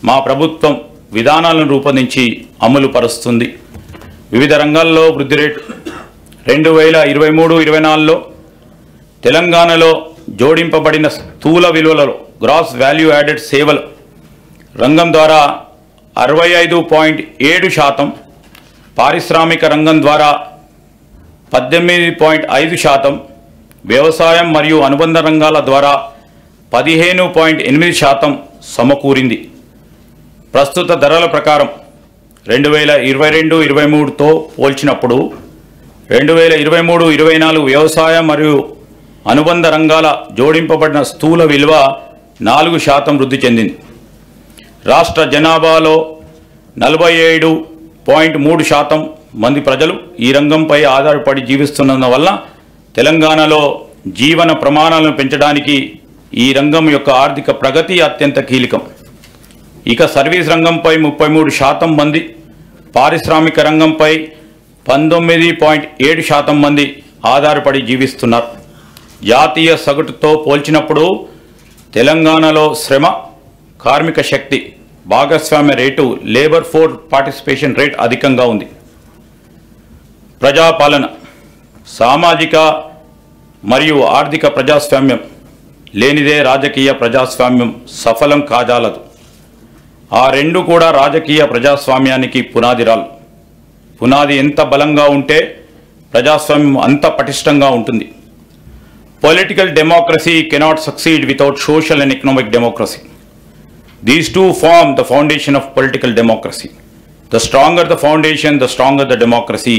మా ప్రభుత్వం విధానాలను రూపొందించి అమలు పరుస్తుంది. వివిధ రంగాల్లో వృద్ధి రేటు 2023-24లో తెలంగాణలో జోడింపబడిన స్థూల విలువలలో గ్రాస్ వాల్యూ యాడెడ్ సేవల రంగం ద్వారా 65.7%, పారిశ్రామిక రంగం ద్వారా 18.5%, వ్యవసాయం మరియు అనుబంధ రంగాల ద్వారా 15.8% సమకూరింది. ప్రస్తుత ధరల ప్రకారం 2022-23తో పోల్చినప్పుడు 2023-24 వ్యవసాయ మరియు అనుబంధ రంగాల జోడింపబడిన స్థూల విలువ 4% వృద్ధి చెందింది. రాష్ట్ర జనాభాలో 47.3% మంది ప్రజలు ఈ రంగంపై ఆధారపడి జీవిస్తున్నందువల్ల తెలంగాణలో జీవన ప్రమాణాలను పెంచడానికి ఈ రంగం యొక్క ఆర్థిక ప్రగతి అత్యంత కీలకం. ఇక సర్వీస్ రంగంపై 33% మంది, పారిశ్రామిక రంగంపై 19.7% మంది ఆధారపడి జీవిస్తున్నారు. జాతీయ సగటుతో పోల్చినప్పుడు తెలంగాణలో శ్రమ, కార్మిక శక్తి భాగస్వామ్య rate labour force participation rate అధికంగా ఉంది. ప్రజాపాలన, సామాజిక మరియు ఆర్థిక ప్రజాస్వామ్యం లేనిదే రాజకీయ ప్రజాస్వామ్యం సఫలం కాజాలదు. ఆ రెండు కూడా రాజకీయ ప్రజాస్వామ్యానికి పునాదిరాలు. పునాది ఎంత బలంగా ఉంటే ప్రజాస్వామ్యం అంత పటిష్టంగా ఉంటుంది. Political democracy cannot succeed without social and economic democracy. These two form the foundation of political democracy. The stronger the foundation, the stronger the democracy,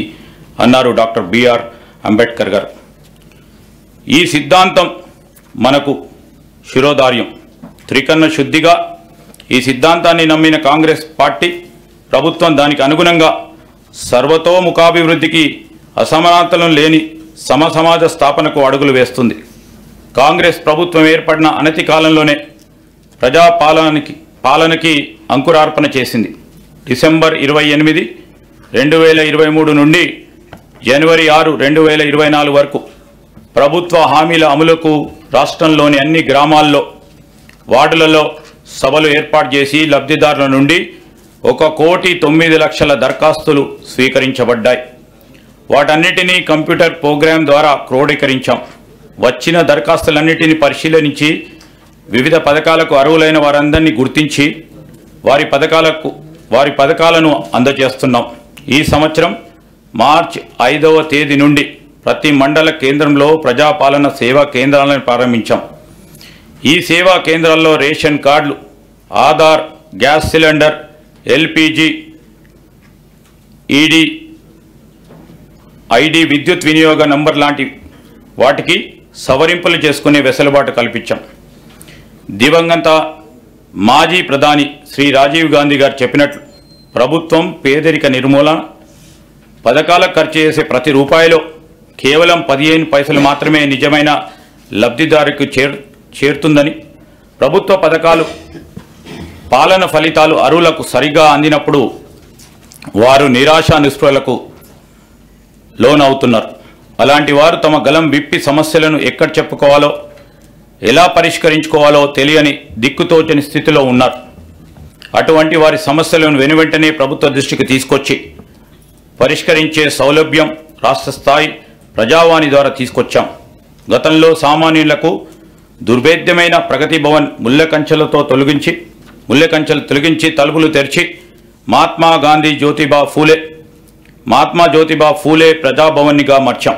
అన్నారు డాక్టర్ బిఆర్ అంబేద్కర్ గారు. ఈ సిద్ధాంతం మనకు శిరోధార్యం. త్రికరణ శుద్ధిగా ఈ సిద్ధాంతాన్ని నమ్మిన కాంగ్రెస్ పార్టీ ప్రభుత్వం దానికి అనుగుణంగా సర్వతోముఖాభివృద్ధికి, అసమానతలను లేని సమసమాజ స్థాపనకు అడుగులు వేస్తుంది. కాంగ్రెస్ ప్రభుత్వం ఏర్పడిన అనతి కాలంలోనే పాలనకి అంకురార్పణ చేసింది. డిసెంబర్ 28, 2023 నుండి జనవరి 6, 2024 వరకు ప్రభుత్వ హామీల అమలుకు రాష్ట్రంలోని అన్ని గ్రామాల్లో, వార్డులలో సభలు ఏర్పాటు చేసి లబ్ధిదారుల నుండి 1,09,00,000 దరఖాస్తులు స్వీకరించబడ్డాయి. వాటన్నిటినీ కంప్యూటర్ ప్రోగ్రాం ద్వారా క్రోడీకరించాం. వచ్చిన దరఖాస్తులన్నిటినీ పరిశీలించి వివిధ పథకాలకు అర్హులైన వారందరినీ గుర్తించి వారి పథకాలను అందజేస్తున్నాం. ఈ సంవత్సరం మార్చి 5వ తేదీ నుండి ప్రతి మండల కేంద్రంలో ప్రజాపాలన సేవా కేంద్రాలను ప్రారంభించాం. ఈ సేవా కేంద్రాల్లో రేషన్ కార్డులు, Aadhaar, gas cylinder, LPG, ED, ID, విద్యుత్ వినియోగ నంబర్ లాంటి వాటికి సవరింపులు చేసుకునే వెసులుబాటు కల్పించాం. దివంగత మాజీ ప్రధాని శ్రీ రాజీవ్ గాంధీ గారు చెప్పినట్లు ప్రభుత్వం పేదరిక నిర్మూలన పథకాలకు ఖర్చు చేసే ప్రతి రూపాయిలో కేవలం 15 పైసలు మాత్రమే నిజమైన లబ్ధిదారుకు చేరుతుందని, ప్రభుత్వ పథకాలు పాలన ఫలితాలు అర్హులకు సరిగా అందినప్పుడు వారు నిరాశ నిస్పృహలకు లోనవుతున్నారు. అలాంటి వారు తమ గలం విప్పి సమస్యలను ఎక్కడ చెప్పుకోవాలో, ఎలా పరిష్కరించుకోవాలో తెలియని దిక్కుతోచని స్థితిలో ఉన్నారు. అటువంటి వారి సమస్యలను వెనువెంటనే ప్రభుత్వ దృష్టికి తీసుకొచ్చి పరిష్కరించే సౌలభ్యం రాష్ట్ర స్థాయి ప్రజావాణి ద్వారా తీసుకొచ్చాం. గతంలో సామాన్యులకు దుర్భేద్యమైన ప్రగతి భవన్ ముళ్ళకంచెలు తొలగించి తలుపులు తెరిచి మహాత్మా జ్యోతిబా ఫూలే ప్రజాభవన్నిగా మార్చాం.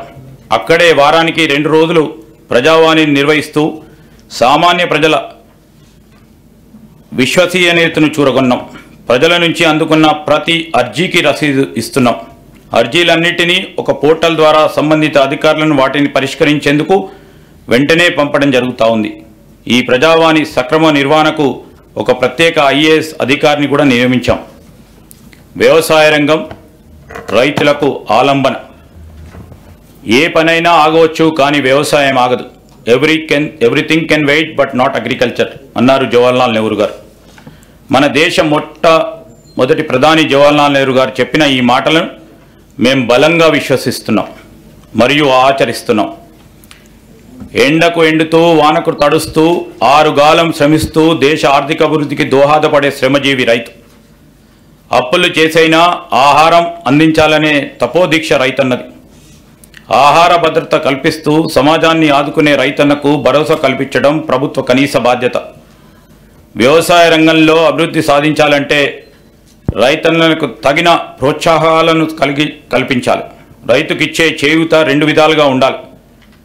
అక్కడే వారానికి 2 రోజులు ప్రజావాణిని నిర్వహిస్తూ సామాన్య ప్రజల విశ్వసనీయతను చూరగొన్నాం. ప్రజల నుంచి అందుకున్న ప్రతి అర్జీకి రసీదు ఇస్తున్నాం. అర్జీలన్నింటినీ ఒక పోర్టల్ ద్వారా సంబంధిత అధికారులను వాటిని పరిష్కరించేందుకు వెంటనే పంపడం జరుగుతూ ఉంది. ఈ ప్రజావాణి సక్రమ నిర్వహణకు ఒక ప్రత్యేక ఐఏఎస్ అధికారిని కూడా నియమించాం. వ్యవసాయ రంగం రైతులకు ఆలంబన. ఏ పనైనా ఆగవచ్చు, కానీ వ్యవసాయం ఆగదు. Everything can wait but not agriculture అన్నారు జవహర్లాల్ నెహ్రూ గారు. మన దేశం మొట్టమొదటి ప్రధాని జవహర్లాల్ నెహ్రూ గారు చెప్పిన ఈ మాటలను మేము బలంగా విశ్వసిస్తున్నాం మరియు ఆచరిస్తున్నాం. ఎండకు ఎండుతూ వానకు తడుస్తూ ఆరుగాలం శ్రమిస్తూ దేశ ఆర్థిక అభివృద్ధికి దోహదపడే శ్రమజీవి రైతు. అప్పులు చేసైనా ఆహారం అందించాలనే తపోదీక్ష రైతన్నది. ఆహార భద్రత కల్పిస్తూ సమాజాన్ని ఆదుకునే రైతన్నకు భరోసా కల్పించడం ప్రభుత్వ కనీస బాధ్యత. వ్యవసాయ రంగంలో అభివృద్ధి సాధించాలంటే రైతన్నలకు తగిన ప్రోత్సాహాలను కల్పించాలి. రైతుకిచ్చే చేయూత రెండు విధాలుగా ఉండాలి.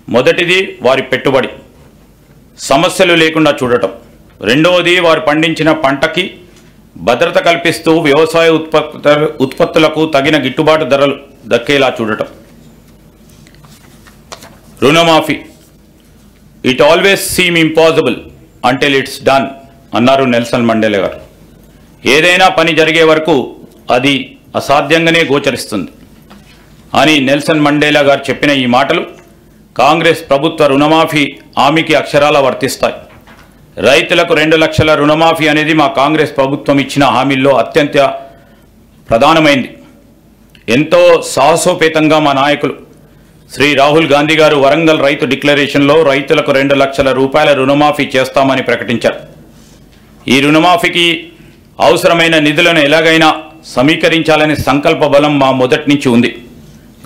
మొదటిది వారి పెట్టుబడి సమస్యలు లేకుండా చూడటం, రెండవది వారు పండించిన పంటకి భద్రత కల్పిస్తూ వ్యవసాయ ఉత్పత్తులకు తగిన గిట్టుబాటు ధరలు దక్కేలా చూడటం. రుణమాఫీ, it always seem impossible until it's done అన్నారు నెల్సన్ మండేలా గారు. ఏదైనా పని జరిగే వరకు అది అసాధ్యంగానే గోచరిస్తుంది అని నెల్సన్ మండేలా గారు చెప్పిన ఈ మాటలు కాంగ్రెస్ ప్రభుత్వ రుణమాఫీ హామీకి అక్షరాల వర్తిస్తాయి. రైతులకు 2 లక్షల రుణమాఫీ అనేది మా కాంగ్రెస్ ప్రభుత్వం ఇచ్చిన హామీల్లో అత్యంత ప్రధానమైంది. ఎంతో సాహసోపేతంగా మా నాయకులు శ్రీ రాహుల్ గాంధీ గారు వరంగల్ రైతు డిక్లరేషన్లో రైతులకు 2 లక్షల రూపాయల రుణమాఫీ చేస్తామని ప్రకటించారు. ఈ రుణమాఫీకి అవసరమైన నిధులను ఎలాగైనా సమీకరించాలనే సంకల్ప బలం మా మొదటి నుంచి ఉంది.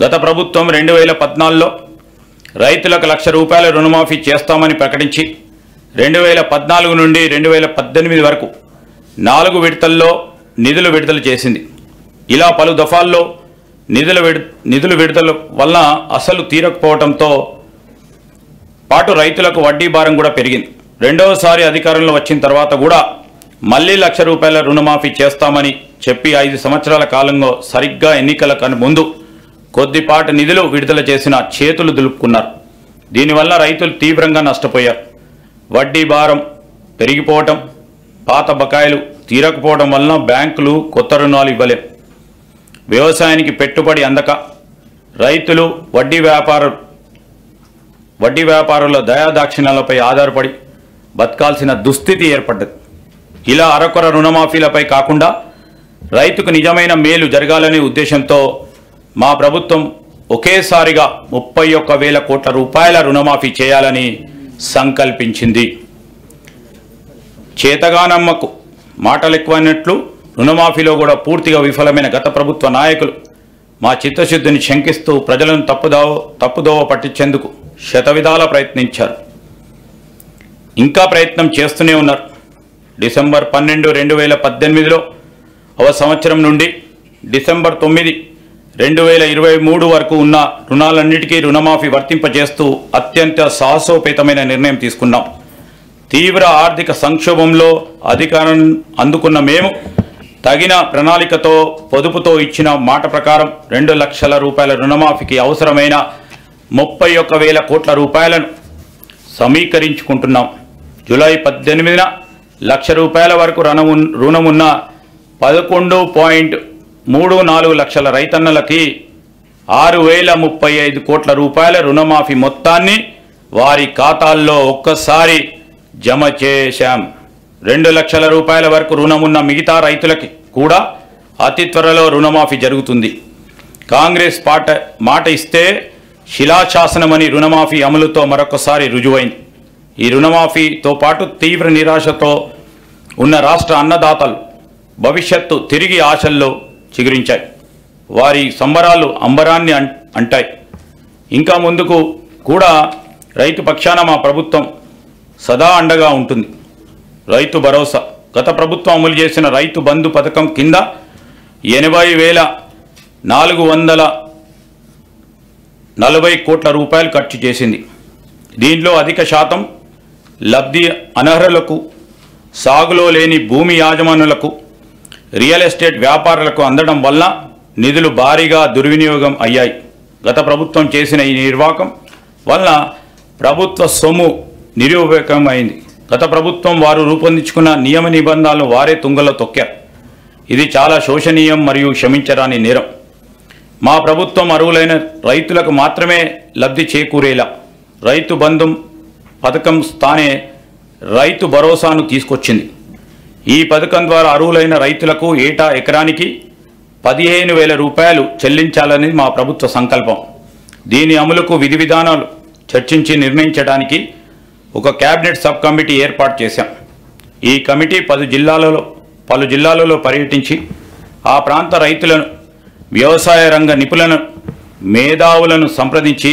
గత ప్రభుత్వం 2014లో రైతులకు 1 లక్ష రూపాయల రుణమాఫీ చేస్తామని ప్రకటించి 2014 నుండి 2018 వరకు 4 విడతల్లో నిధులు విడుదల చేసింది. ఇలా పలు దఫాల్లో నిధులు విడుదల వలన అసలు తీరకపోవడంతో పాటు రైతులకు వడ్డీ భారం కూడా పెరిగింది. రెండవసారి అధికారంలో వచ్చిన తర్వాత కూడా మళ్ళీ 1 లక్ష రూపాయల రుణమాఫీ చేస్తామని చెప్పి 5 సంవత్సరాల కాలంలో సరిగ్గా ఎన్నికల ముందు కొద్దిపాటి నిధులు విడుదల చేసిన చేతులు దులుపుకున్నారు. దీనివల్ల రైతులు తీవ్రంగా నష్టపోయారు. వడ్డీ భారం పెరిగిపోవటం, పాత బకాయిలు తీరకపోవడం వలన బ్యాంకులు కొత్త రుణాలు ఇవ్వలేం. వ్యవసాయానికి పెట్టుబడి అందక రైతులు వడ్డీ వ్యాపారుల దయాదాక్షిణ్యాలపై ఆధారపడి బతకాల్సిన దుస్థితి ఏర్పడ్డది. ఇలా అరకొర రుణమాఫీలపై కాకుండా రైతుకు నిజమైన మేలు జరగాలనే ఉద్దేశంతో మా ప్రభుత్వం ఒకేసారిగా 31,000 కోట్ల రూపాయల రుణమాఫీ చేయాలని సంకల్పించింది. చేతగానమ్మకు మాటలు ఎక్కువైనట్లు రుణమాఫీలో కూడా పూర్తిగా విఫలమైన గత ప్రభుత్వ నాయకులు మా చిత్తశుద్ధిని శంకిస్తూ ప్రజలను తప్పుదోవ పట్టించేందుకు శతవిధాలా ప్రయత్నించారు. ఇంకా ప్రయత్నం చేస్తూనే ఉన్నారు. డిసెంబర్ 12, 2018లో సంవత్సరం నుండి డిసెంబర్ 9, 2023 వరకు ఉన్న రుణాలన్నిటికీ రుణమాఫీ వర్తింపజేస్తూ అత్యంత సాహసోపేతమైన నిర్ణయం తీసుకున్నాం. తీవ్ర ఆర్థిక సంక్షోభంలో అధికారం అందుకున్న మేము తగిన ప్రణాళికతో పొదుపుతో ఇచ్చిన మాట ప్రకారం 2 లక్షల రూపాయల రుణమాఫీకి అవసరమైన 31,000 కోట్ల రూపాయలను సమీకరించుకుంటున్నాం. జూలై 18న 1 లక్ష రూపాయల వరకు రుణమున్న 11.34 లక్షల రైతన్నలకి 6,035 కోట్ల రూపాయల రుణమాఫీ మొత్తాన్ని వారి ఖాతాల్లో ఒక్కసారి జమ చేశాం. 2 లక్షల రూపాయల వరకు రుణమున్న మిగతా రైతులకి కూడా అతి త్వరలో రుణమాఫీ జరుగుతుంది. కాంగ్రెస్ మాట ఇస్తే శిలాశాసనమని రుణమాఫీ అమలుతో మరొకసారి రుజువైంది. ఈ రుణమాఫీతో పాటు తీవ్ర నిరాశతో ఉన్న రాష్ట్ర అన్నదాతలు భవిష్యత్తు తిరిగి ఆశల్లో చిగురించాయి. వారి సంబరాలు అంబరాన్ని అంటాయి. ఇంకా ముందుకు కూడా రైతు పక్షాన మా ప్రభుత్వం సదా అండగా ఉంటుంది. రైతు భరోసా, గత ప్రభుత్వం అమలు చేసిన రైతు బంధు పథకం కింద 80,440 కోట్ల రూపాయలు ఖర్చు చేసింది. దీంట్లో అధిక శాతం లబ్ధి అనర్హులకు, సాగులో లేని భూమి యాజమానులకు, రియల్ ఎస్టేట్ వ్యాపారులకు అందడం వల్ల నిధులు భారీగా దుర్వినియోగం అయ్యాయి. గత ప్రభుత్వం చేసిన ఈ నిర్వాహకం వల్ల ప్రభుత్వ సొమ్ము నిరుపయోగమైంది. గత ప్రభుత్వం వారు రూపొందించుకున్న నియమ నిబంధనలను వారే తుంగలో తొక్కారు. ఇది చాలా శోచనీయం మరియు క్షమించరాని నేరం. మా ప్రభుత్వం అర్హులైన రైతులకు మాత్రమే లబ్ధి చేకూరేలా రైతు బంధు పథకం స్థానే రైతు భరోసాను తీసుకొచ్చింది. ఈ పథకం ద్వారా అర్హులైన రైతులకు ఏటా ఎకరానికి 15,000 రూపాయలు చెల్లించాలని మా ప్రభుత్వ సంకల్పం. దీని అమలుకు విధి విధానాలు చర్చించి నిర్ణయించడానికి ఒక కేబినెట్ సబ్ కమిటీ ఏర్పాటు చేశాం. ఈ కమిటీ పలు జిల్లాలలో పర్యటించి ఆ ప్రాంత రైతులను, వ్యవసాయ రంగ నిపుణులను, మేధావులను సంప్రదించి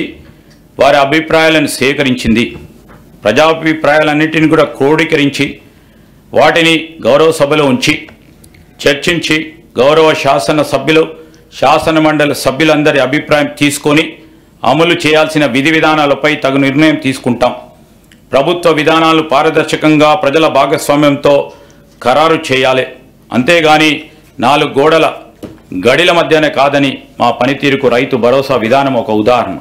వారి అభిప్రాయాలను సేకరించింది. ప్రజాభిప్రాయాలన్నింటినీ కూడా క్రోడీకరించి వాటిని గౌరవ సభలో ఉంచి చర్చించి గౌరవ శాసనసభ్యులు, శాసనమండలి సభ్యులందరి అభిప్రాయం తీసుకొని అమలు చేయాల్సిన విధి విధానాలపై తగు నిర్ణయం తీసుకుంటాం. ప్రభుత్వ విధానాలు పారదర్శకంగా ప్రజల భాగస్వామ్యంతో ఖరారు చేయాలి. అంతేగాని 4 గోడల గడిల మధ్యనే కాదని మా పనితీరుకు రైతు భరోసా విధానం ఒక ఉదాహరణ.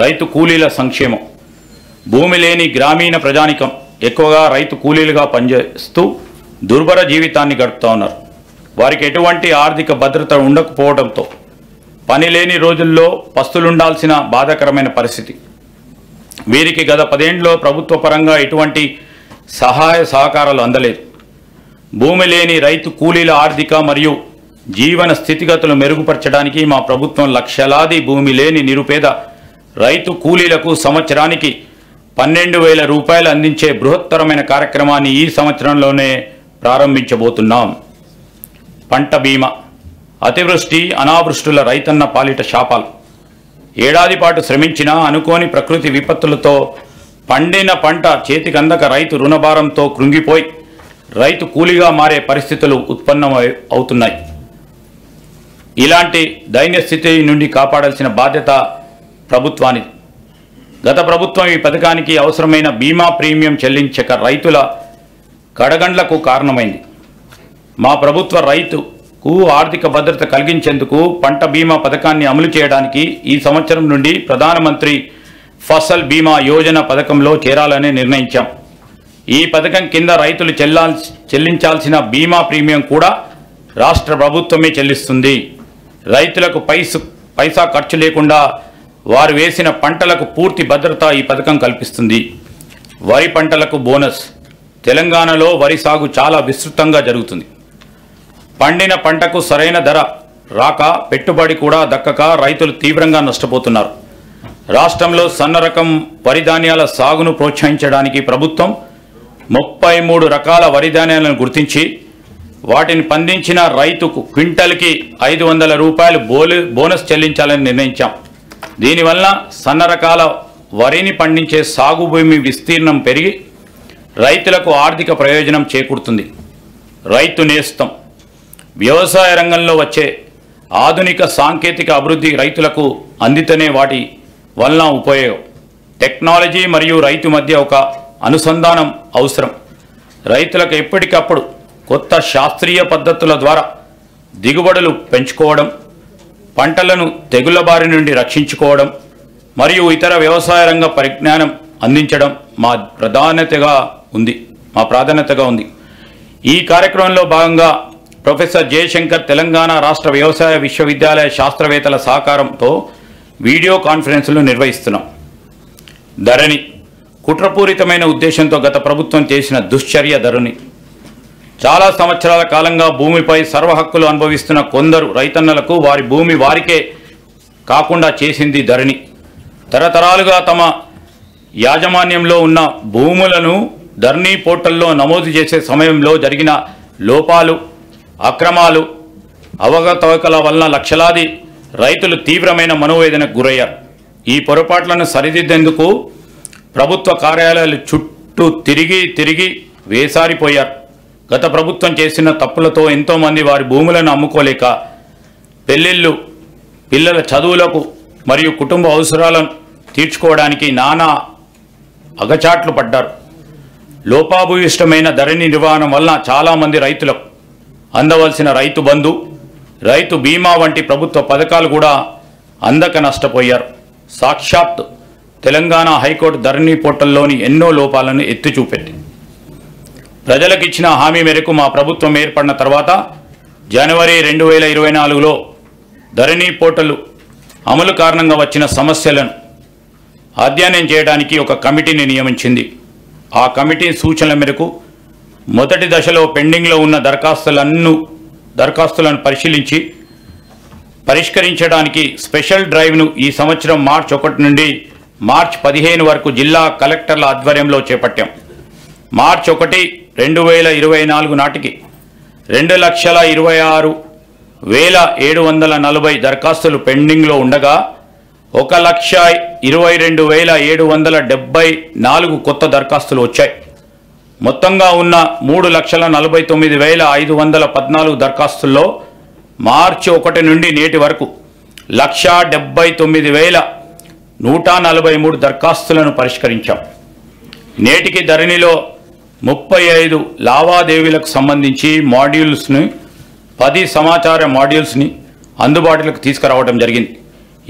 రైతు కూలీల సంక్షేమం. భూమి లేని గ్రామీణ ప్రజానికం ఎక్కువగా రైతు కూలీలుగా పనిచేస్తూ దుర్భర జీవితాన్ని గడుపుతూ ఉన్నారు. వారికి ఎటువంటి ఆర్థిక భద్రత ఉండకపోవడంతో పని లేని రోజుల్లో పస్తులుండాల్సిన బాధాకరమైన పరిస్థితి. వీరికి గత 10 ఏళ్లలో ప్రభుత్వ పరంగా ఎటువంటి సహాయ సహకారాలు అందలేదు. భూమి లేని రైతు కూలీల ఆర్థిక మరియు జీవన స్థితిగతులు మెరుగుపరచడానికి మా ప్రభుత్వం లక్షలాది భూమి లేని నిరుపేద రైతు కూలీలకు సంవత్సరానికి 12,000 రూపాయలు అందించే బృహత్తరమైన కార్యక్రమాన్ని ఈ సంవత్సరంలోనే ప్రారంభించబోతున్నాం. పంట బీమా. అతివృష్టి, అనావృష్టుల రైతన్న పాలిట శాపాలు. ఏడాది పాటు శ్రమించినా అనుకోని ప్రకృతి విపత్తులతో పండిన పంట చేతికందక రైతు రుణభారంతో కృంగిపోయి రైతు కూలీగా మారే పరిస్థితులు ఉత్పన్నం అవుతున్నాయి. ఇలాంటి దైన్య స్థితి నుండి కాపాడాల్సిన బాధ్యత ప్రభుత్వానికి. గత ప్రభుత్వం ఈ పథకానికి అవసరమైన బీమా ప్రీమియం చెల్లించక రైతుల కడగండ్లకు కారణమైంది. మా ప్రభుత్వ రైతుకు ఆర్థిక భద్రత కలిగించేందుకు పంట బీమా పథకాన్ని అమలు చేయడానికి ఈ సంవత్సరం నుండి ప్రధానమంత్రి ఫసల్ బీమా యోజన పథకంలో చేరాలని నిర్ణయించాం. ఈ పథకం కింద రైతులు చెల్లించాల్సిన బీమా ప్రీమియం కూడా రాష్ట్ర ప్రభుత్వమే చెల్లిస్తుంది. రైతులకు పైసా ఖర్చు లేకుండా వారు వేసిన పంటలకు పూర్తి భద్రత ఈ పథకం కల్పిస్తుంది. వరి పంటలకు బోనస్. తెలంగాణలో వరి సాగు చాలా విస్తృతంగా జరుగుతుంది. పండిన పంటకు సరైన ధర రాక, పెట్టుబడి కూడా దక్కక రైతులు తీవ్రంగా నష్టపోతున్నారు. రాష్ట్రంలో సన్న రకం వరి ధాన్యాల సాగును ప్రోత్సహించడానికి ప్రభుత్వం 33 రకాల వరి ధాన్యాలను గుర్తించి వాటిని పండించిన రైతుకు క్వింటల్కి 500 రూపాయలు బోనస్ చెల్లించాలని నిర్ణయించాం. దీనివల్ల సన్న రకాల వరిని పండించే సాగు భూమి విస్తీర్ణం పెరిగి రైతులకు ఆర్థిక ప్రయోజనం చేకూరుతుంది. రైతు నేస్తం. వ్యవసాయ రంగంలో వచ్చే ఆధునిక సాంకేతిక అభివృద్ధి రైతులకు అందితేనే వాటి వలన ఉపయోగం. టెక్నాలజీ మరియు రైతు మధ్య ఒక అనుసంధానం అవసరం. రైతులకు ఎప్పటికప్పుడు కొత్త శాస్త్రీయ పద్ధతుల ద్వారా దిగుబడులు పెంచుకోవడం, పంటలను తెగుళ్ల బారి నుండి రక్షించుకోవడం మరియు ఇతర వ్యవసాయ రంగ పరిజ్ఞానం అందించడం మా ప్రాధాన్యతగా ఉంది. ఈ కార్యక్రమంలో భాగంగా ప్రొఫెసర్ జయశంకర్ తెలంగాణ రాష్ట్ర వ్యవసాయ విశ్వవిద్యాలయ శాస్త్రవేత్తల సహకారంతో వీడియో కాన్ఫరెన్సులు నిర్వహిస్తున్నాం. ధరణి. కుట్రపూరితమైన ఉద్దేశంతో గత ప్రభుత్వం చేసిన దుశ్చర్య ధరణి. చాలా సంవత్సరాల కాలంగా భూమిపై సర్వహక్కులు అనుభవిస్తున్న కొందరు రైతన్నలకు వారి భూమి వారికే కాకుండా చేసింది ధరణి. తరతరాలుగా తమ యాజమాన్యంలో ఉన్న భూములను ధరణి పోర్టల్లో నమోదు చేసే సమయంలో జరిగిన లోపాలు, అక్రమాలు, అవకతవకల వలన లక్షలాది రైతులు తీవ్రమైన మనోవేదనకు గురయ్యారు. ఈ పొరపాట్లను సరిదిద్దేందుకు ప్రభుత్వ కార్యాలయాలు చుట్టూ తిరిగి వేసారిపోయారు. గత ప్రభుత్వం చేసిన తప్పులతో ఎంతోమంది వారి భూములను అమ్ముకోలేక పెళ్లిళ్ళు, పిల్లల చదువులకు మరియు కుటుంబ అవసరాలను తీర్చుకోవడానికి నానా అగచాట్లు పడ్డారు. లోపాభూయిష్టమైన ధరణి నిర్వహణ వలన చాలామంది రైతులకు అందవలసిన రైతు బంధు, రైతు బీమా వంటి ప్రభుత్వ పథకాలు కూడా అందక నష్టపోయారు. సాక్షాత్ తెలంగాణ హైకోర్టు ధరణి పోర్టల్లోని ఎన్నో లోపాలను ఎత్తి చూపెట్టింది. ప్రజలకు ఇచ్చిన హామీ మేరకు మా ప్రభుత్వం ఏర్పడిన తర్వాత జనవరి 2024లో ధరణి పోర్టల్ అమలు కారణంగా వచ్చిన సమస్యలను అధ్యయనం చేయడానికి ఒక కమిటీని నియమించింది. ఆ కమిటీ సూచనల మేరకు మొదటి దశలో పెండింగ్లో ఉన్న దరఖాస్తులను పరిష్కరించడానికి స్పెషల్ డ్రైవ్ను ఈ సంవత్సరం మార్చి 1 నుండి మార్చి 15 వరకు జిల్లా కలెక్టర్ల ఆధ్వర్యంలో చేపట్టాం. మార్చి 1, 2024 నాటికి 2,26,740 దరఖాస్తులు పెండింగ్లో ఉండగా 1,22,774 కొత్త దరఖాస్తులు వచ్చాయి. మొత్తంగా ఉన్న 3,49,514 దరఖాస్తుల్లో మార్చి 1 నుండి నేటి వరకు 1,79,143 దరఖాస్తులను పరిష్కరించాం. నేటికి ధరణిలో 35 లావాదేవీలకు సంబంధించి మాడ్యూల్స్ని 10 సమాచార మాడ్యూల్స్ని అందుబాటులోకి తీసుకురావడం జరిగింది.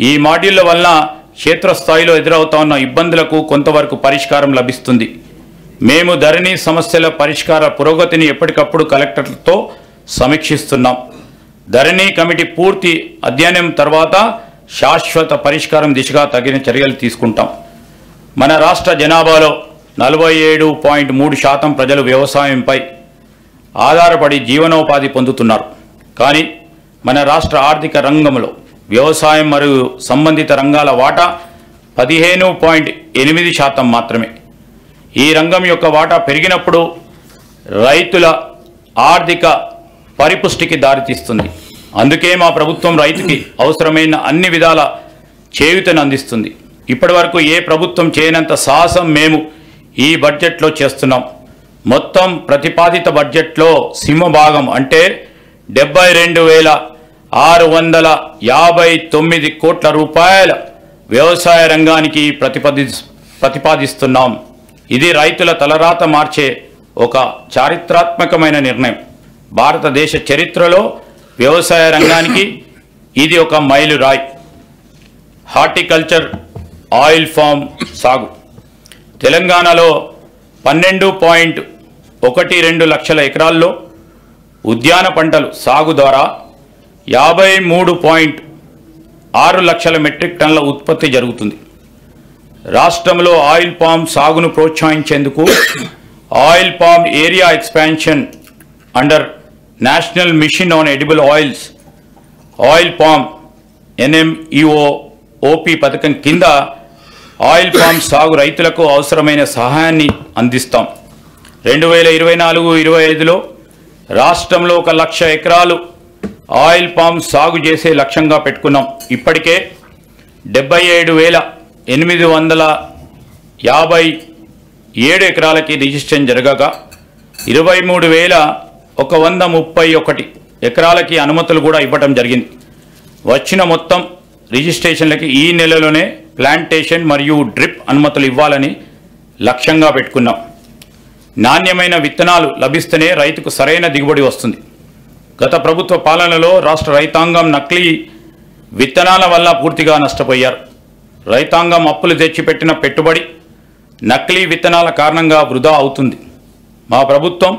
ఈ మాడ్యూళ్ల వలన క్షేత్రస్థాయిలో ఎదురవుతున్న ఇబ్బందులకు కొంతవరకు పరిష్కారం లభిస్తుంది. మేము ధరణి సమస్యల పరిష్కార పురోగతిని ఎప్పటికప్పుడు కలెక్టర్లతో సమీక్షిస్తున్నాం. ధరణి కమిటీ పూర్తి అధ్యయనం తర్వాత శాశ్వత పరిష్కారం దిశగా తగిన చర్యలు తీసుకుంటాం. మన రాష్ట్ర జనాభాలో 47.3% ప్రజలు వ్యవసాయంపై ఆధారపడి జీవనోపాధి పొందుతున్నారు. కానీ మన రాష్ట్ర ఆర్థిక రంగంలో వ్యవసాయం మరియు సంబంధిత రంగాల వాటా 15.8% మాత్రమే. ఈ రంగం యొక్క వాటా పెరిగినప్పుడు రైతుల ఆర్థిక పరిపుష్టికి దారితీస్తుంది. అందుకే మా ప్రభుత్వం రైతుకి అవసరమైన అన్ని విధాల చేయూతను అందిస్తుంది. ఇప్పటి వరకు ఏ ప్రభుత్వం చేయనంత సాహసం మేము ఈ బడ్జెట్లో చేస్తున్నాం. మొత్తం ప్రతిపాదిత బడ్జెట్లో సింహభాగం అంటే 72,659 కోట్ల రూపాయల వ్యవసాయ రంగానికి ప్రతిపాదిస్తున్నాం. ఇది రైతుల తలరాత మార్చే ఒక చారిత్రాత్మకమైన నిర్ణయం. భారతదేశ చరిత్రలో వ్యవసాయ రంగానికి ఇది ఒక మైలురాయి. హార్టికల్చర్ ఆయిల్ ఫామ్ సాగు తెలంగాణలో 12.12 లక్షల ఎకరాల్లో ఉద్యాన పంటలు సాగు ద్వారా 53.6 లక్షల మెట్రిక్ టన్నుల ఉత్పత్తి జరుగుతుంది. రాష్ట్రంలో ఆయిల్ పామ్ సాగును ప్రోత్సహించేందుకు oil palm area expansion under national mission on edible oils oil palm NMEO-OP పథకం కింద ఆయిల్ పామ్ సాగు రైతులకు అవసరమైన సహాయాన్ని అందిస్తాం. 2024-25లో రాష్ట్రంలో 1,00,000 ఎకరాలు ఆయిల్ పామ్ సాగు చేసే లక్ష్యంగా పెట్టుకున్నాం. ఇప్పటికే 77,857 ఎకరాలకి రిజిస్ట్రేషన్ జరగగా 23,131 ఎకరాలకి అనుమతులు కూడా ఇవ్వడం జరిగింది. వచ్చిన మొత్తం రిజిస్ట్రేషన్లకి ఈ నెలలోనే ప్లాంటేషన్ మరియు డ్రిప్ అనుమతులు ఇవ్వాలని లక్ష్యంగా పెట్టుకున్నాం. నాణ్యమైన విత్తనాలు లభిస్తేనే రైతుకు సరైన దిగుబడి వస్తుంది. గత ప్రభుత్వ పాలనలో రాష్ట్ర రైతాంగం నకిలీ విత్తనాల వల్ల పూర్తిగా నష్టపోయారు. రైతాంగం అప్పులు తెచ్చిపెట్టిన పెట్టుబడి నకిలీ విత్తనాల కారణంగా వృధా అవుతుంది. మా ప్రభుత్వం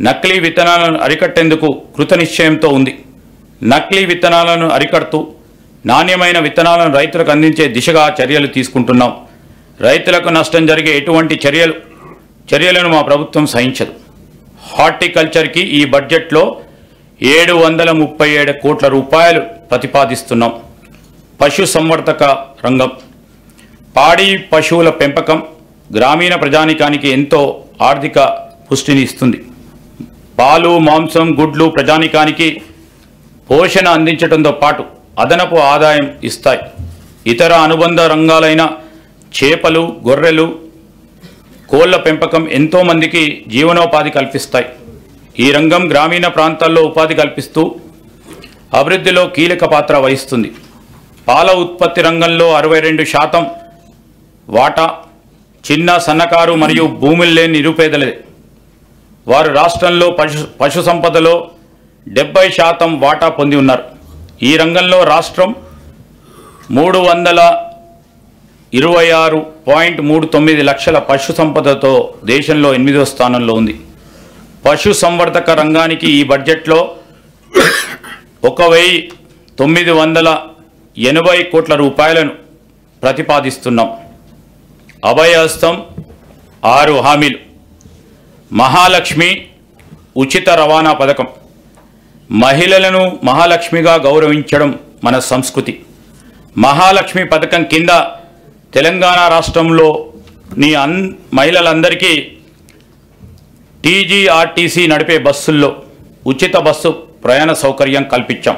నకిలీ విత్తనాలను అరికట్టేందుకు కృతనిశ్చయంతో ఉంది. నకిలీ విత్తనాలను అరికడుతూ నాణ్యమైన విత్తనాలను రైతులకు అందించే దిశగా చర్యలు తీసుకుంటున్నాం. రైతులకు నష్టం జరిగే ఎటువంటి చర్యలను మా ప్రభుత్వం సహించదు. హార్టికల్చర్కి ఈ బడ్జెట్లో 737 కోట్ల రూపాయలు ప్రతిపాదిస్తున్నాం. పశు సంవర్ధక రంగం పాడి పశువుల పెంపకం గ్రామీణ ప్రజానికానికి ఎంతో ఆర్థిక పుష్టిని ఇస్తుంది. పాలు, మాంసం, గుడ్లు ప్రజానికానికి పోషణ అందించడంతో పాటు అదనపు ఆదాయం ఇస్తాయి. ఇతర అనుబంధ రంగాలైన చేపలు, గొర్రెలు, కోళ్ల పెంపకం ఎంతోమందికి జీవనోపాధి కల్పిస్తాయి. ఈ రంగం గ్రామీణ ప్రాంతాల్లో ఉపాధి కల్పిస్తూ అభివృద్ధిలో కీలక పాత్ర వహిస్తుంది. పాల ఉత్పత్తి రంగంలో 62% వాటా చిన్న, సన్నకారు మరియు భూములు లేని నిరుపేదలదే. వారు రాష్ట్రంలో పశు సంపదలో 70% వాటా పొంది ఉన్నారు. ఈ రంగంలో రాష్ట్రం 326.39 లక్షల పశు సంపదతో దేశంలో 8వ స్థానంలో ఉంది. పశు సంవర్ధక రంగానికి ఈ బడ్జెట్లో 1,980 కోట్ల రూపాయలను ప్రతిపాదిస్తున్నాం. అభయహస్తం 6 హామీలు, మహాలక్ష్మి ఉచిత రవాణా పథకం. మహిళలను మహాలక్ష్మిగా గౌరవించడం మన సంస్కృతి. మహాలక్ష్మి పథకం కింద తెలంగాణ రాష్ట్రంలోని మహిళలందరికీ టీజీఆర్టీసీ నడిపే బస్సుల్లో ఉచిత బస్సు ప్రయాణ సౌకర్యం కల్పించాం.